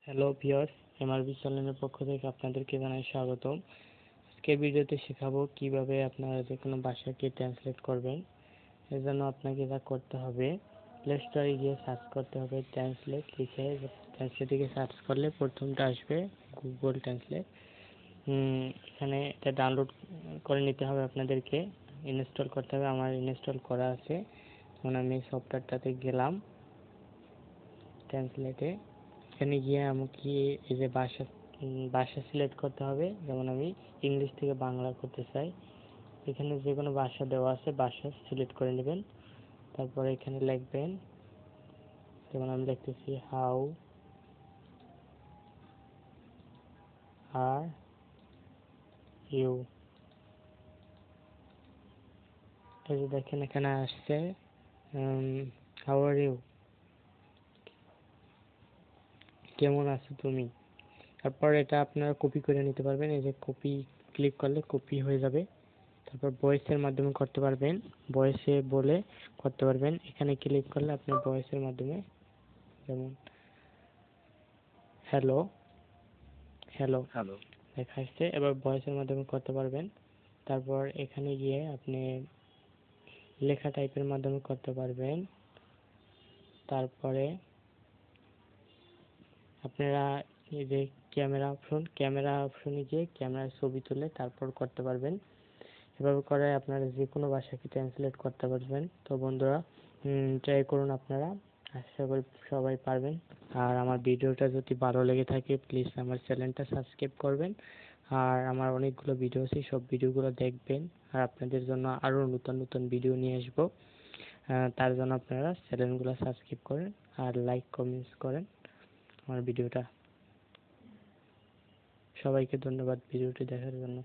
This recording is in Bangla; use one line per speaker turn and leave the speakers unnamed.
হ্যালো ভিউয়ার্স, এমআরবি চ্যানেলের পক্ষ থেকে আপনাদেরকে জানাই স্বাগতম। আজকের ভিডিওতে শেখাবো কিভাবে আপনারা যে কোনো ভাষাকে ট্রান্সলেট করবেন। এর জন্য আপনাকে যা করতে হবে, প্লে স্টোরে গিয়ে সার্চ করতে হবে ট্রান্সলেট লিখে। ট্রান্সলেট লিখে সার্চ করলে প্রথমটা আসবে গুগল ট্রান্সলেট। এখানে এটা ডাউনলোড করে নিতে হবে, আপনাদেরকে ইনস্টল করতে হবে। আমার ইনস্টল করা আছে। এখন আমি সফটওয়্যারটাতে গেলাম, ট্রান্সলেটে। এখানে গিয়ে আমাকে এই যে ভাষা সিলেক্ট করতে হবে। যেমন আমি ইংলিশ থেকে বাংলা করতে চাই, এখানে যে কোনো ভাষা দেওয়া আছে, ভাষা সিলেক্ট করে নেবেন। তারপরে এখানে লিখবেন, যেমন আমি লিখতেছি হাউ আর ইউ। এই যে দেখেন এখানে আসছে হাউ আর ইউ, কেমন আছো তুমি। তারপর এটা আপনারা কপি করে নিতে পারবেন। এই যে কপি ক্লিক করলে কপি হয়ে যাবে। তারপর ভয়েসের মাধ্যমে করতে পারবেন, ভয়েসে বলে করতে পারবেন। এখানে ক্লিক করলে আপনি ভয়েসের মাধ্যমে, যেমন হ্যালো হ্যালো
হ্যালো
লেখা আসছে, এবার ভয়েসের মাধ্যমে করতে পারবেন। তারপর এখানে গিয়ে আপনি লেখা টাইপের মাধ্যমে করতে পারবেন। তারপরে আপনারা এই যে ক্যামেরা অপশনে গিয়ে ক্যামেরার ছবি তুলে তারপর করতে পারবেন। এভাবে করে আপনারা যে কোনো ভাষাকে ট্রান্সলেট করতে পারবেন। তো বন্ধুরা, ট্রাই করুন আপনারা, আশা করি সবাই পারবেন। আর আমার ভিডিওটা যদি ভালো লেগে থাকে প্লিজ আমার চ্যানেলটা সাবস্ক্রাইব করবেন। আর আমার অনেকগুলো ভিডিও আছে, সব ভিডিওগুলো দেখবেন। আর আপনাদের জন্য আরও নতুন নতুন ভিডিও নিয়ে আসবো। তার জন্য আপনারা চ্যানেলগুলো সাবস্ক্রাইব করেন আর লাইক কমেন্টস করেন আমার ভিডিওটা। সবাইকে ধন্যবাদ ভিডিওটি দেখার জন্য।